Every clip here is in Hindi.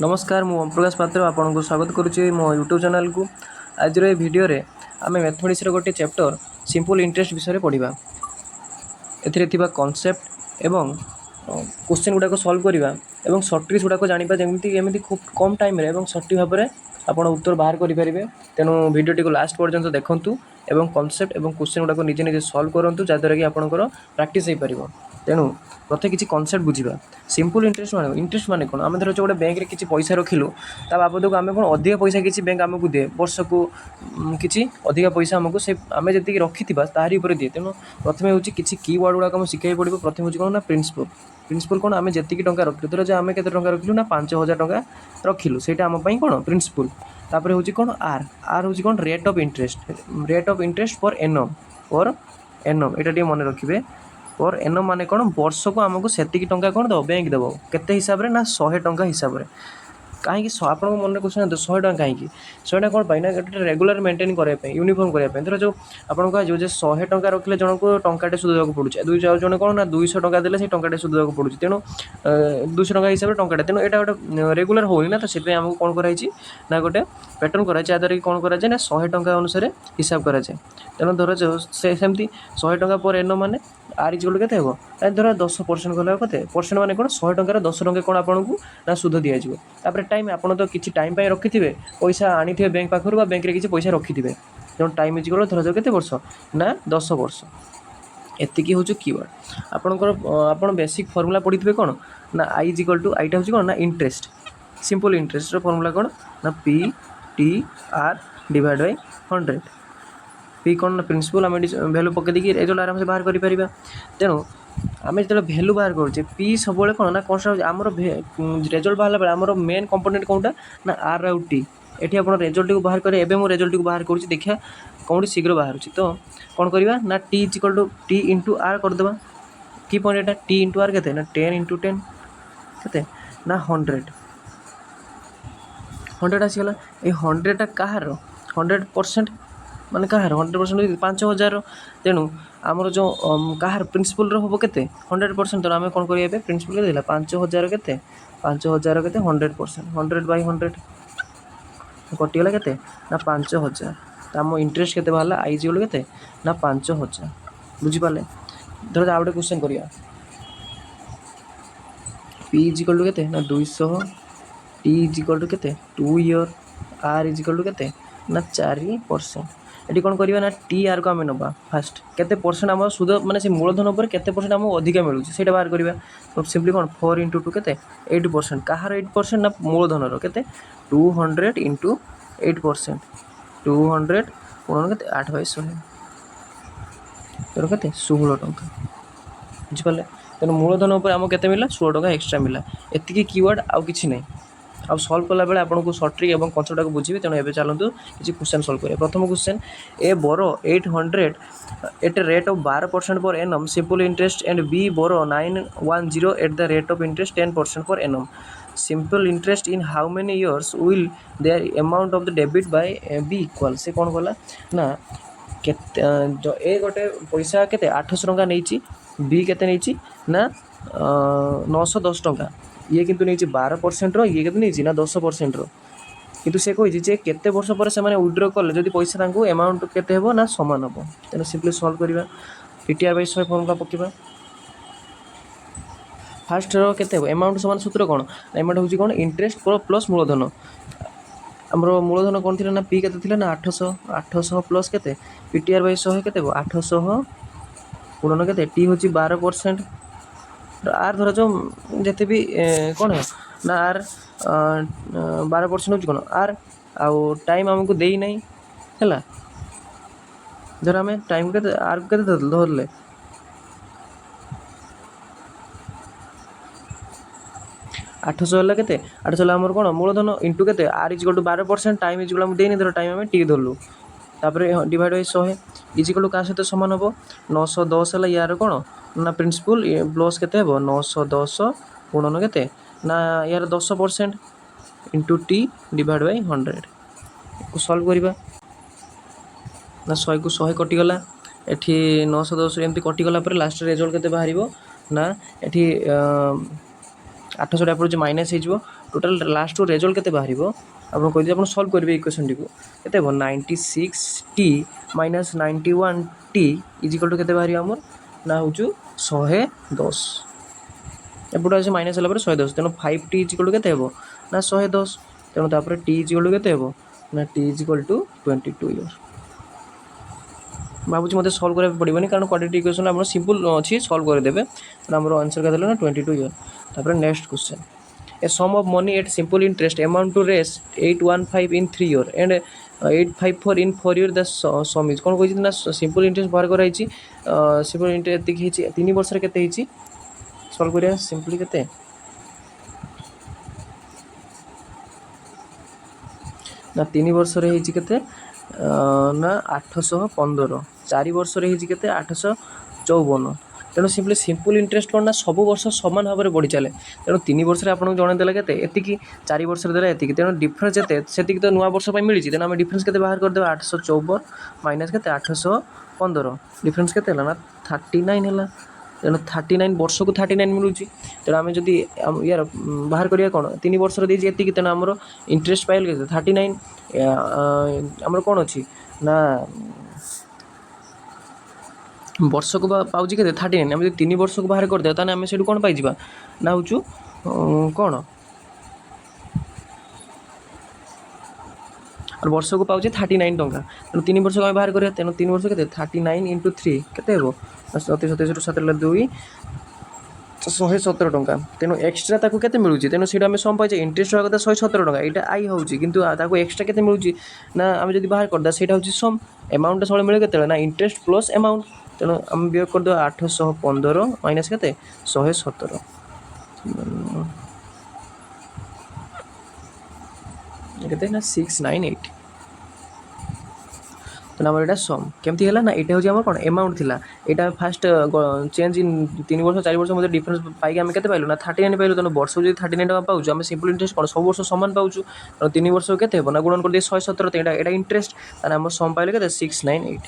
नमस्कार मु ओम प्रकाश पात्र आपको स्वागत करुच्ची मो यूट्यूब चैनल को। आज भिडियो रे आम मैथमेटिक्स गोटे चैप्टर सिंपल इंटरेस्ट विषय पढ़ा। ए कॉन्सेप्ट एवं क्वेश्चन गुड़ाक सॉल्व करवा और सर्ट ट्रिक्स गुड़ाक जाना जमी खूब कम टाइम रे सर्टी भाव में आपड़ उत्तर बाहर करेंगे। तेणु भिडियोटी को लास्ट पर्यंत देखूँ एवं कॉन्सेप्ट एवं क्वेश्चन गुड़ाक निजे निजे सॉल्व करूँ जहाँद्वारा कि आपंकर प्रैक्टिस हो पार। तेणु प्रत्येक किसी कॉन्सेप्ट बुझा सिंपल इंटरेस्ट माने कौन आम धर गोटे बैंक में किसी पैसा रखिलु ता बाबद को आम कौन अधिक पैसा किसी बैंक आमको दिए वर्ष को किसी अधिक पैसा आमको से आम जी रखी तारी उपर दिए। तेणु प्रथम हूँ किसी की वर्ड गुड़ाक शिखाई पड़ो। प्रथम हूँ कौन ना प्रिंसिपल प्रिंसिपल कौन आम जी टाँग रखिलु धर आम के रखिलु ना 5000 टंका रखिलु से आम कौन प्रिंसिपल। तापर हूँ कौन आर आर हूँ कौन rate of interest per annum ये मन रखिए। पर एनम माने कौन वर्ष को आमको से टंका कौन दब बैंक दब केते हिसाब रे ना 100 टंका हिसाब रे। कहीं आप मन क्वेश्चन 100 टंका कहीं 100 टंका कौन पाई ना गोटे रेगुलर मेंटेन करने यूनिफॉर्म करने धर जो आपको कह जो 100 टंका रखिले जन को टंकाटे सुध देवाक पड़ुचे 200 जन कौन ना 200 टंका देले से टंकाटे सुध देवाक पड़ुचे। तेणु 200 टंका हिसाब से टंकाटे तेणु यहाँ गोटे रेगुलर होनी ना तो से आमको कौन कराई ना गोटे पैटर्न कराई जहाँद्वारा कि कौन कराए ना 100 टंका अनुसार हिसाब कराए। तेणु धर जो सेमती 100 टंका पर एन माने आर इज के हो धर 10% गला के परसेंट माने कौन 100 टंकार 10 टंका कौन आपको ना सुध दिज्व। तापर टाइम आप तो किसी टाइम रखी थे पैसा आनी थे बैंक पाखर बैंक में किसी पैसा रखी थे तेणु टाइम इज धर जाओ के वर्ष ना 10 वर्ष। एतिकी हूँ कीवर्ड आपणकर आप बेसिक फर्मूला पढ़ी थे कौन ना आई इज इक्वल टू आईटा हूँ कौन ना इंटरेस्ट सिंपल इंटरेस्ट फर्मूला कौन ना P T R divide by 100। P कौन ना प्रिंसिपल आम भैल्यू पकई देखिए रेजल्ट आराम से बाहर कर। तेणु आम जो भैल्यू बाहर करुचे पी सब कौन ना कौन आमर रेजल्ट बाहर बेले आमर मेन कंपोनेंट कौनटा ना आर आउ टी। ये आप रेजल्ट को बाहर करें एवं रेजल्ट को बाहर करुँच देखिए कौन शीघ्र बाहर तो कौन करवा ना T is equal to T into R करदे कि point Etah T into are के ना 10 इंटू 10 के ना 100 आसीगला ये 100टा कहार 100% माने कहार 100% 5000। तेणु आमर जो कहार प्रिंसिपल हम के 100% तेणु आम कौन करेंगे प्रिंसिपल के 5000 के 5000 के 100% 100/100 कटिगला के ना 5000 तो आम इंटरेस्ट के बाहर आई जी के ना 5000 बुझीपारे। धर आउ गए क्वेश्चन करिया पी इज इक्वल टू के ना 200 टी इज इक्वल टू के 2 year R is equal to के ना 4%। ये कौन करवा ना टी आर को आम ना फास्ट केते परसेंट आम सुध माने से मूलधन पर केते परसेंट आमको अधिक मिलूँ से बाहर करवा तो सिंपली कौन 4 इंटू 2 के 8% कहार 8% ना मूलधन के 200 इंटू 8% 200 पूर्ण के 8/100 के 16 टंका बुझिपारे। तेणु मूलधन उपर आमको केते मिला 16 टंका एक्सट्रा मिला। एतिकी कीवर्ड आउ किछि नहीं अब सॉल्व कला बेले आपको सर्ट ट्रिक और कनसेप्ट को बुझे। तेणु एवं चलतु किसी क्वेश्चन सॉल्व करें। प्रथम question A borrow 800 at rate of 12% per annum simple interest and B borrow 910 at the rate of interest 10% per annum simple interest in how many years will their amount of the debit by B equal. से कौन कला ना जो ए गोटे पैसा के 800 टंका नहीं बी के ना 910 टंका ये किंतु नहीं 12% ये किंतु नहीं ना 10% किंतु से कही केते वर्ष पर से माने विड्रॉ कले जदि पैसा तांको अमाउंट केते हेबो ना समान हेबो। तेणु सिंपली सॉल्व करवा पीटीआर बाय 100 फॉर्मूला पकेबा फास्ट रो केते हेबो अमाउंट समान सूत्र कोन अमाउंट होची कोन इंटरेस्ट प्लस मूलधन हमरो मूलधन कोन थिला ना पी केते थिला ना 800 प्लस केते पीटीआर बाय 100 केते हेबो 800 पूर्ण केते टी होची 12% आर धर जो जिते भी कौन है ना आर 12% हो कौन आर आउ टाइम आमको दे ही नहीं है धर आम टाइम के आर के धरले 800 है के 800 आमर कौन मूलधन इंटू के R is equal to 12% time is equal देनी धर टाइम आम टी धरलु तापर divide by 100 is equal to क्या सहित सामान हम 910 है यार कौन ना प्रिंसिपल प्लस के 910 पूर्ण के ना यार 10% इंटू टी डिवाइड बाय 100 को सॉल्व करवा ना 100 को 100 कटिगला एठी 910 एमती कटिगला लास्ट रिजल्ट के बाहर ना एठी 800 एपरोच माइनस हो टोटाल लास्ट रेजल्ट केते बाहरिबो आपण कहि आपण सॉल्व करिवे इक्वेशन टी को केते हो 96t minus 91t is equal to केते बाहरिबो हमर ना होचु 110 एपट आसे माइनस होला पर 110 तेनो 5t इज इक्वल टू केते हेबो ना 110 तेनो तापर t इज इक्वल टू केते हेबो ना t is equal to 22 year भावुँ मत सल्व करा पड़ोनी कारण क्वाड्रेटिक इक्वेशन आप सिंपल अच्छी सल्व करदेवे आम आंसर क्या ना 22 इयर तापर next question A sum of money at simple interest amount to रेस 815 in 3 year and 854 in 4 year the sum is कौन कही ना सिंपल इंटरेस्ट बाहर कराई सिंपल इंटरेस्ट एति 3 वर्ष के सल्व करिया सिंपली केते ना 3 वर्ष रे हेची केते ना 815 4 वर्ष रे हेची केते 854 तेणु सिंपल इंटरेस्ट कौन ना सब वर्ष समान भाव में बढ़ी चले तेणु 3 वर्ष आपको जनईदेला के 4 वर्ष देला एति तेणु डिफरेन्स से तो नुआ वर्ष मिली तेणु आम डिफरेन्स के बाहर करदे 854 माइनस के 815 डिफरेन्स के ना 39 है तेणु 39 वर्ष को 39 मिलूँ तेणु आम जब यार बाहर करिया कौन 3 वर्ष देती तेणु आमर इंटरेस्ट पाइल के 39 आमर कौन अच्छी ना वर्ष को पाँच के 39 आम 3 वर्ष को बाहर करदे ताने आम से कौन पाइबा ना हूँ कौन और वर्ष को पाँच 39 टंका तेणु 3 वर्ष को आम बाहर करिया तेणु 3 वर्ष के 39 इंटू 3 केते हेबो 27 7 2 117 टंका तेणु एक्सट्रा ताको केते मिलुची तेणु सीटा आम सम पाइछे इंटरेस्ट होगा कथा 117 टंका यहाँ आई होची किंतु ताको एक्सट्रा केते मिलुची ना आम जब बाहर करदा सेटा होची सम अमाउंट सब मिले केते ना इंटरेस्ट प्लस अमाउंट तेणु आम वियोग कर 815 माइनस के 117 केते ना 698 तेना आम सम केमती है ना यहाँ हूँ कौन अमाउंट थिला यहाँ फास्ट चेंज इन 3 वर्ष 4 वर्ष मध्य डिफरेन्स पाई आम के पाइलु ना 39 पाइलु तेणु वर्ष जो 39 टका पाऊँ आम सिंपल इंटरेस्ट कौन सब वर्ष सामान पाऊँ तेणु 3 वर्ष के ना गुणन कर 117 यहाँ इंटरेस्ट आम सम पाइले के 698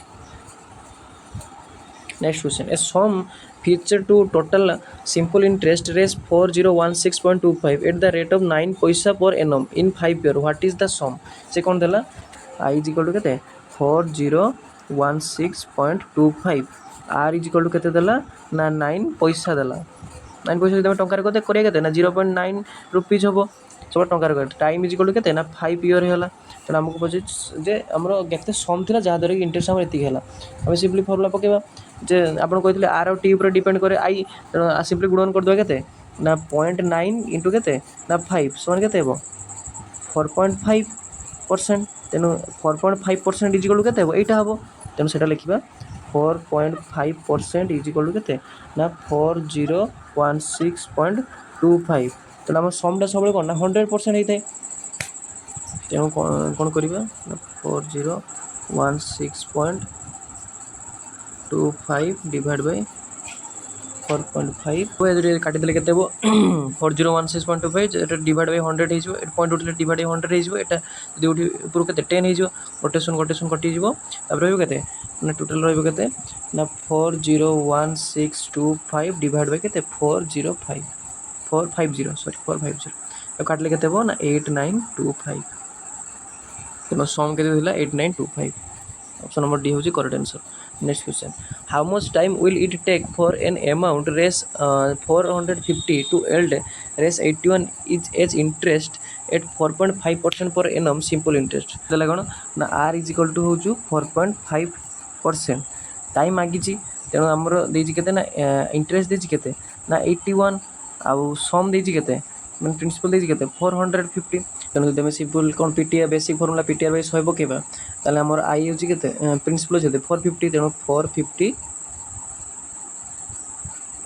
next question A sum future to total simple interest raise 4016.25 at the rate of 9 पैसा per annum in 5 year what is the sum से कौन देला I is equal to केते 4016.25 R is equal to केते देला ना 9 पैसा देला 9 पैसा जब टंकार को करिया केते ना 0.9 रुपीज होबो सब टंकार को टाइम इज इक्वल टू केते ना 5 ईयर हैला तेना हमको पजे जे हमरो केते सम थिला जहा दरे इंटरेस्ट हमर एति हैला हम सिंपली फार्मूला पकेबा जे आपण कहते आर और टी ऊपर डिपेंड करे आई सिंपली गुणन कर दो के ना 0.9 इंटू के ना 5 समान के 4.5% तेणु 4.5% इज इक्वल टू के यहाँ हम तेणु से लिखा 4.5% इज इक्वल टू के ना 4016.25 तेणु आम समटा सब कौन ना 100% होता है तेणु कौन करवा 4016.25 डिवाइड बाय 4.5 काटिदेले के 4016.25 डिवाइड बाय 100 हो पॉइंट उठे डिवाइड बाय 100 हो यहाँ जो ऊपर के 10 हो रोटेशन कटिज के टोटाल रहा ना 401625 डिवाइड बाय के 450 सॉरी काटिले के ना 8925 तेना सम के 8925 ऑप्शन नंबर डी हूँ correct answer next question how much time will it take for an amount रेस 450 टू एल्ड रेस 81 is as interest at 4.5% per annum simple interest देला कौन ना आर इज इक्वल टू हूँ 4.5% टाइम मागी तेणु आमर देती के ना इंटरेस्ट देती के ना 81 आउ सम देती के मैं प्रिंसिपल देती के 450 तेणु जब सिंपल कौन PTR basic formula PTR by 100 पकेबा ताले हमर आई होची केते प्रिंसिपल होची 450 तेणु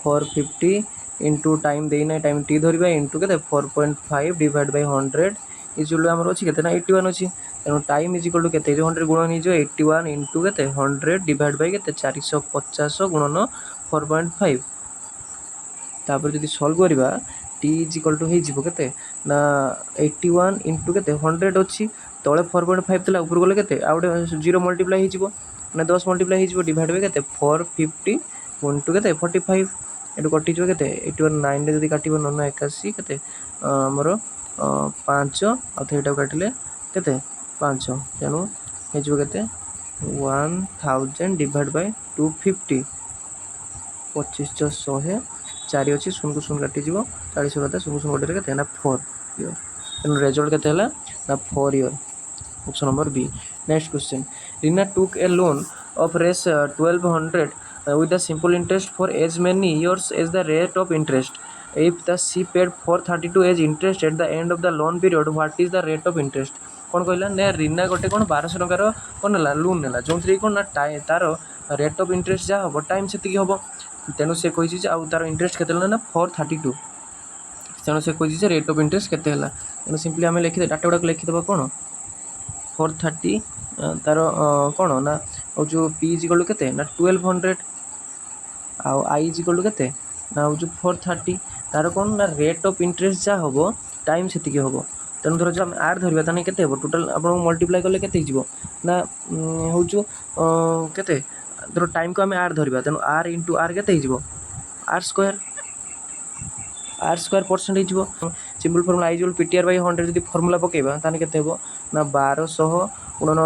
450 इंटू टाइम देना टाइम टी धरवा इंटू के 4.5 डिवाइड बाय 100 इक्वल हमर अछि केते ना 81 अछि तेणु टाइम इज इक्वल टू केते 100 गुणन हो 81 इंटू केते 100 डिवाइड बाय केते 450 गुणन 4.5 तापर जदि सॉल्व करबा टी इज इक्वल टू हो के ना 81 इंटू के 100 अच्छी तले 4.5 था ऊपर गले के आउटे 0 मल्टीप्लाई हो 10 मल्टीप्लाई हो डिवाइड बाय के 450 इंटू के 45 एटू कटिज के 89 जब काट 981 के आमर 5 आटा काटिले के 5 तेणु हो के 1000 डिवाइड बाय 250 25 100 4 अच्छी 0 को 0 काटिज 40 कथा 0 0 कटे के 4 ईयर तेणु रेजल्ट के ना 4 year option number B. Next question Reena took a loan of res 1200 with the simple interest for as many years as the rate of interest. If the she paid 432 as interest at the end of the loan period, what is the rate of interest? कौन कहला ना रीना गोटे कौन 1200 टकर कौन ना लोन नेला जो कौन ना तार रेट ऑफ इंटरेस्ट जहाँ हम टाइम से हम तेणु से कही आउ तार इंटरेस्ट के ना 432 तेणु से कही रेट ऑफ इंटरेस्ट के तेणु सिंपली आम लिखिदे डाटा गुड़ाक लिखिदेवा कौन 430 तार कौन ना हूँ जो पी इज इक्वल के ना 1200 आउ आई इज इक्वल के ना हूँ 430 तार कौन ना रेट ऑफ इंटरेस्ट जहाँ हम टाइम से हम तेणु धर जो आम आर धरवा ताने के टोटाल आप मल्टीप्लाई कले के ना हूँ के धर टाइम को आम आर धरवा तेणु आर इंटू आर के आर स्क्वायर परसेंट हो simple formula I equal PTR bye 100 जब फर्मुला पकेबा ताने के ना 1200 गुणन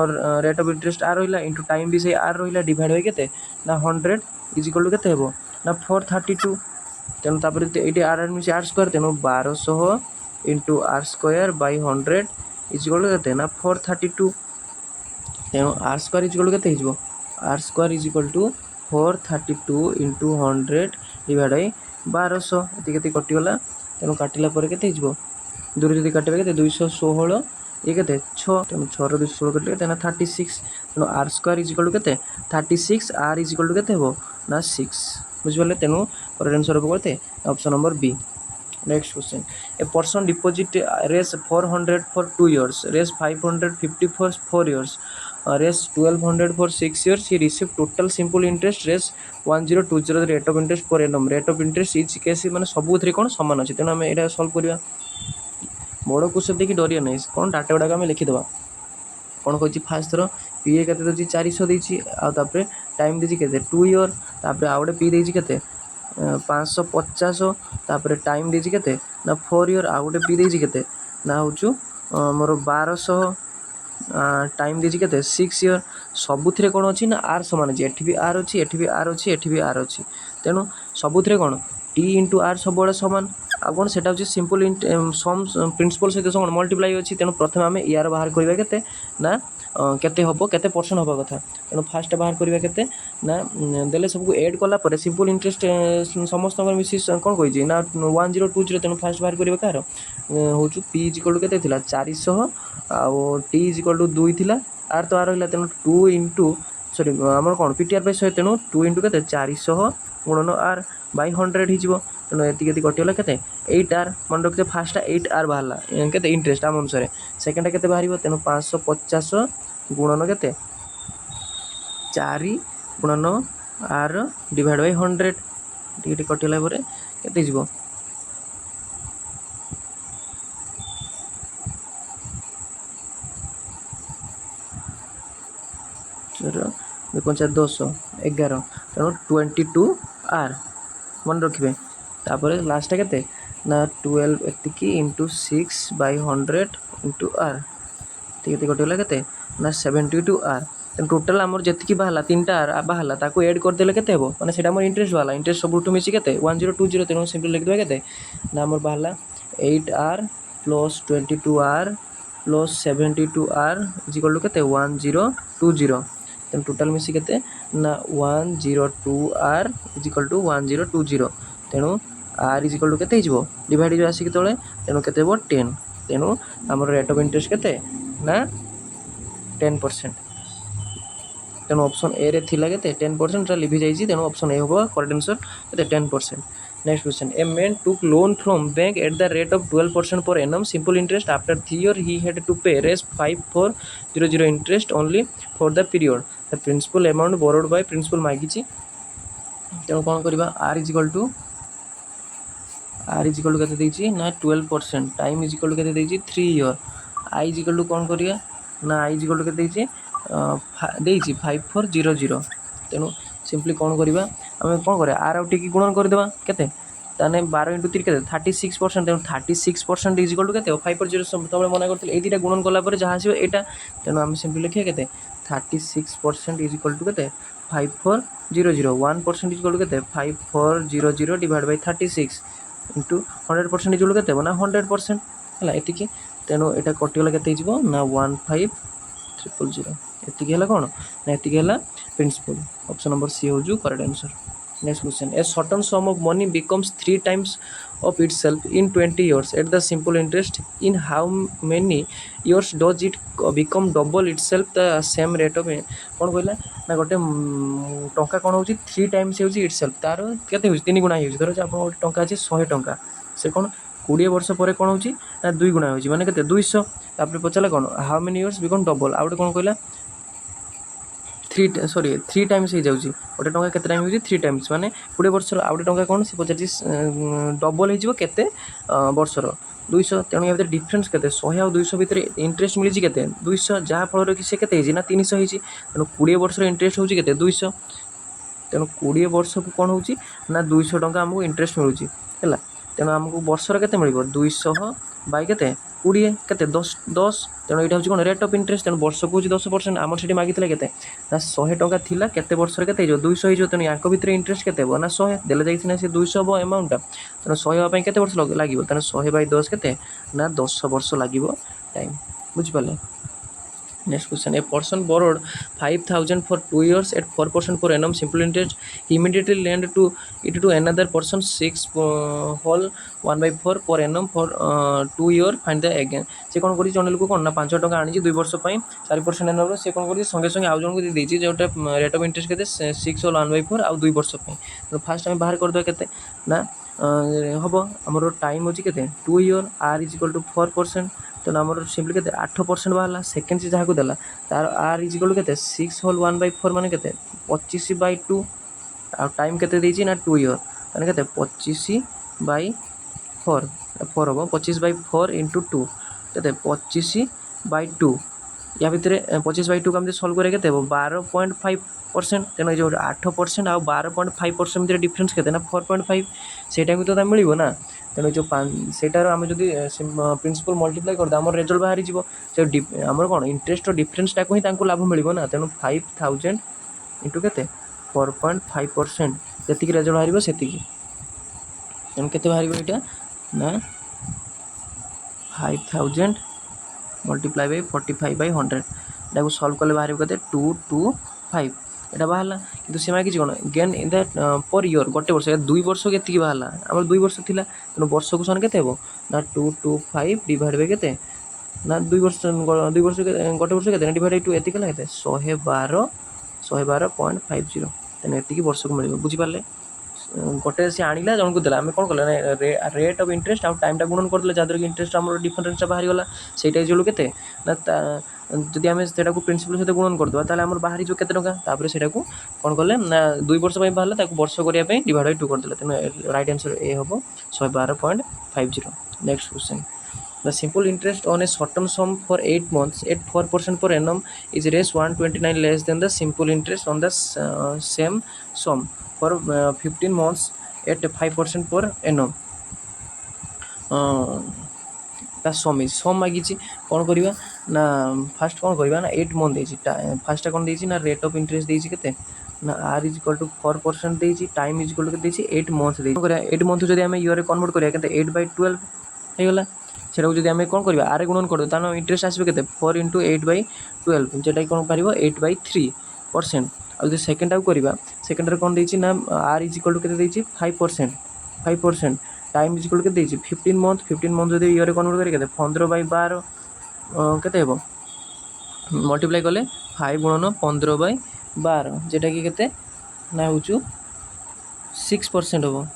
रेट ऑफ इंटरेस्ट आर रहा इंटू टाइम भी से आर रहा डिवाइड बाय के ना 100 इज इक्वल टू के ना 432 तेणु तापर ये आर मिसी आर स्क्वायर तेणु 1200 into r square by 100 is equal to के ना 432 तेणु are square is equal to k r square is equal to 432 into 100 divide by 1200 ये कटिगला तेणु काटिला के दूर जब काटे के 216 ये के 6 तेणु 6 216 कटे ना 36 तेणु are square is equal to के 36 आर इज इक्वल टू के ना 6 बुझे तेणु करेक्ट आंसर हम कहते option number B. Next question a person deposit रेस 400 फॉर 2 years रेस 550 फॉर 4 years रेस 1200 for 6 years he received total simple interest रेस 1020 rate of interest per annum rate of interest is केस मैंने सब कौन सामान अच्छे तेणु आम यहाँ सल्व करवा बड़ क्वेश्चन देखिए डरिया नहीं कौन डाटा गुड़ाक आम लिखिदेवा कौन कही फास्ट थर पी ए के 400 देती आउे टाइम देती के 2 year तापर आउ गए पी देती के 550 तापर टाइम देती के ना 4 year आउ गए पी देती के ना हूँ मोर 1200 टाइम देती के 6 year सबुथ कौन अच्छी ना आर सामान अच्छी एटी भी आर अच्छी एटी भी आर अच्छी एटी भी आर अच्छी तेणु सबुथ कौन टी इंटू आर सब सामान आ कौन से सिंपल सम प्रिंसिपल सहित कौन मल्टीप्लाई अच्छी तेणु प्रथम आम यार बाहर करवा के ना केते हम केते परसेंट हवा कथा तेणु फास्ट बाहर करवा के ना देले सबको एड कला सिंपल इंटरेस्ट समस्त मिसी कौन कही ना 1020 तेणु फास्ट बाहर करवा कार हूँ पी इज इक्वल टू के 400 आउ टी इज इक्वल टू 2 थी आर तो आर रहा तेणु 2 इंटू सॉरी आम कौन पीटीआर बाय 100 तेणु 2 इंटू के 400 गुणन आर बाय 100 हो तेणु ये कटिगला के 8 आर मन रखते फास्ट 8 आर बाहर के इंटरेस्ट आम अनुसार सेकेंड के बाहर तेणु 550 गुणन के 4 गुणन आर डिवाइड बाय 100 टी कटिगला के पंचायत 10 11 तेणु 22 आर मन रखिए तापर लास्ट के ना 12 एति इंटू 6 बाय 100 इंटू आर ये कटिगला के ना 72 आर तेणु टोटाल आमर जी बाहर 3टा आर बाहर ताको एड करदे के मैंने से इंटरेस्ट बाहर इंटरेस्ट सब मिसी के 1020 तेणु सिंपल लिखिदेवा के ना आमर बाहर 8 R plus 22 R plus 72 R is equal to के 1020 तेणु टोटाल मिसी के ना 102 आर इज इक्वल टू 1020 तेणु आर इज इक्वल टू के डिवाइड आसिक तले तेणु के 10 तेणु आमर रेट ऑफ इंटरेस्ट के ना 10% तेणु ऑप्शन ए रे थिला के 10% लिभि जाइए तेणु ऑप्शन ए होगा करेक्ट आंसर के 10%। Next question a man took loan from bank at the rate of 12% per annum simple interest after 3 years he had to pay रेस 5400 interest only for the period the principal amount borrowed by principal मागी तेणु कौन करवा आर इज इक्वल टू के ना 12% टाइम इज इक्वल टू के 3 year I is equal to कौन करिया ना आई इज इक्वल टू के 5400 तेणु सिंपली कौन करवा आम कौन करें आर आउ टी की गुणन करदेवा केते ताने 12 इंटू 3 केते 36%। तेणु 36% इज इक्वल टू केते 540 तबले मना करथिले ए दुटा गुणन कला परे जहाँ आसीबो एटा। तेणु आम सिंपली लिखिया केते 36% इज इक्वल टू केते 5400। 1% इज इक्वल टू केते 5400 divide by 36 into 100% is equal to केते ना 100% है एतिकी। तेणु एटा कटिगला केते हिजबो ना 15300 एतिकी है कौन ना एतिकी है प्रिंसिपल। ऑप्शन नंबर सी हो correct answer. Next question. A certain sum of money becomes 3 times of itself in 20 years at the simple interest. In how many years does it become double itself the same rate of कौन कहला ना गोटे टंका कौन होची 3 टाइम्स होची itself तार केते होची 3 गुणा होची। धरो जे आपन गोटे टंका अछि 100 टंका से कौन 20 वर्ष पर कौन होची ना 2 गुणा होची माने केते 200। तापर पचला कौन how many years become double आ गोटे कौन कहला 3 टाइम्स हो जाऊँगी गोटे टंका केते टाइम होची 3 टाइम्स माने 20 वर्ष आ गोटे टंका कौन से पचार डबल हो केते वर्षर 200। तेणु या डिफरेन्स केते 100 और 200 भितर इंटरेस्ट मिली केते 200 जहाँ फल कि से केते ना 300 होची। तेणु 20 वर्ष इंटरेस्ट होची केते 200। तेणु 20 वर्ष को कौन होची ना 200 टंका हमको इंटरेस्ट मिलूची है। तेणु आमको वर्षर केते मिलिबो 200 बाय केते 20 केते 10। तेणु यहाँ हूँ कौन रेट ऑफ इंटरेस्ट। तेणु वर्ष को 10%। आमर से मागिले केते ना 100 टंका थिला केते वर्ष केते 200 हो। तेणु या भितर इंटरेस्ट केते हो ना 100 देले जाइए से 200 हम अमाउंटा। तेणु 100 हाँपाई केते वर्ष लगे तेणु 100 बाय 10 केते ना 10 वर्ष लगे time बुझिपारे। Next question. A person borrowed 5,000 for 2 years at 4% per annum simple interest. He immediately lent to another person 6 whole 1/4 per annum for 2 year. Find the again. से कौन करी जन लोक कौन ना 5 टका आनी 2 वर्ष 4% एनम से कौन करी संगे संगे आउ जन को देती जोटा रेट ऑफ इंटरेस्ट केते 6 whole 1/4 आउ 2 वर्ष। तो फास्ट आम बाहर करदे केते ना हम आमर टाइम होची केते 2 year r is equal to 4%। तेणु आमर सिंपली केते 8% बाहर सेकेंड से जहाँ को देला तार आर इज इक्वल टू केते 6 whole 1/4 माने केते 25/2 आ टाइम केते देछि ना 2 year माने केते 25/4 4 हम 25/4 इंटू 2 केते 25/2 या भितर 25/2 को हम सॉल्व करे केते 12.5%। तेणु जो 8% आ 12.5% भितर डिफरेंस केते ना 4.5 सेटा भी तो मिलिबो ना। तेणु जो सेटार आम जब प्रिंसिपल मल्टीप्लाई करदे आम रेजल्ट बाहरी जीवो से आमर कौन इंटरेस्ट डिफरेंसटा को ही लाभ मिलिबो ना। तेणु 5000 इंटू केते 4.5% जतिक रेजल्ट बाहर से तेणु केते बाहर यहाँ ना 5000 मल्टीप्लाई बाय 45/100 यहाँ सल्व कले बाहर केते 225 यहाँ बाहर कि से मागिच कौन gain in the per year गोटे वर्ष 2 वर्ष के बाहर आम 2 वर्ष थी। तेणु वर्ष को सन के ना 225 डिवाइड बाय केते ना 2 वर्ष गोटे वर्ष के डिवाइड 2 एति कला 112.50। तेणु एति वर्ष को मिल बुझिपारे गोटे से आणला जन को देला आम कौन कला रेट ऑफ इंटरेस्ट आउ टाइम गुणन करदे जहाँद्वारा कि इंटरेस्ट आम डिफरेंसटा बाहरी गला सेटा जो केते ना जदि आम से प्रिंसिपल सहित गुणन करदे ताले आमर बाहरी जो केते टंका तापर सेटा को कौन कले ना 2 वर्ष बाहर वर्ष करने डिवाइड बाय 2 करदे। तेणु राइट आंसर ए हम 112.50। Next question. The simple interest on a certain sum for 8 months at 4% per annum is raised 129 less than the simple interest on the same sum for 15 months at 5% per annum. ता सम इज सम मागी कौन करवा ना फास्ट कौन करवा ना 8 मंथ देती फास्ट कौन देती ना रेट ऑफ इंटरेस्ट देती केते ना आर इज इक्वल टू 4% देती टाइम इज इक्वल टू देती 8 मंथ देती 8 मंथ जब आम ईयर कन्वर्ट करा के 8/12 होगा से जब आम कौन करवा आर गुणन कर तार इंटरेस्ट आसो के 4 × 8/12 जेटा कौन पार 8/3%। और सेकेंड आउ करवा सेकेंड कौन देती ना आर इज इक्वल टू के 5% टाइम इज इक्वल के 15 मंथ जो ईयर कन्वर्ट करके 15/12 केते हेबो मल्टीप्लाई कले 5 × 15/12 जेटा कि केते ना हो 6% हेबो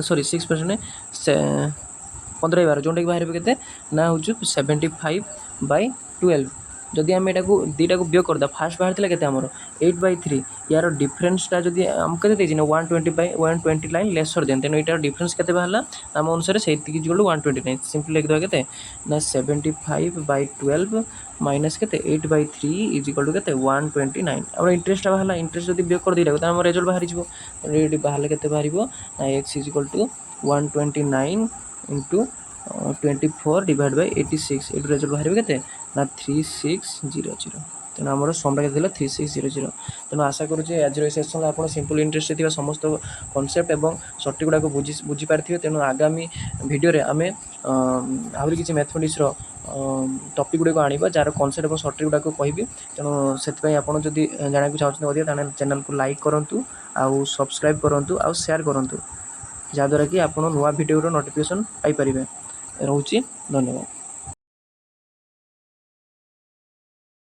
सॉरी 6% 15/12 जोटा कि बाहर केते ना हो 75/12 जदि आम यहाँ दुटा को वियोग करदा फास्ट बाहर के आमर 8/3 यार डिफरेन्सटा जब आमको कैसे 120 लाइन लेसर देन तेणु यार डिफरेन्स के बाहर आम अनुसार से 129 सिंपल लिखिदेवा के 75/12 माइनस के 8/3 इज इक्वल टू के 129 आम इंटरेस्ट बाहर इंटरेस्ट जब वियोग कर दुटा तो आम रेजल्ट बाहर ये बाहर के बाहर ना X is equal to 129 into 24 divide by 86 ये रेजल्ट बाहर के ना 3600 तेणु आम समटा के 3600 तेणु आशा करुचे आज सेसन आप सिंपल इंटरेस्ट थी समस्त कनसेप्ट और सर्ट गुड़ाक बुझीपारे तेणु आगामी भिडियो आम आहरी किसी मैथमेटिक्स टपिक गुड़ाक आने जार कनसेप्ट और सर्ट गुड़ाक कहबी तेणु से आपड़ जब जाना चाहते चैनल को लाइक करूँ आउ सब्सक्राइब करूँ आउ शेयर करूँ जहाँद्वारा कि आप नुआ भिडियो नोटिफिकेशन पाइपर रोचे धन्यवाद।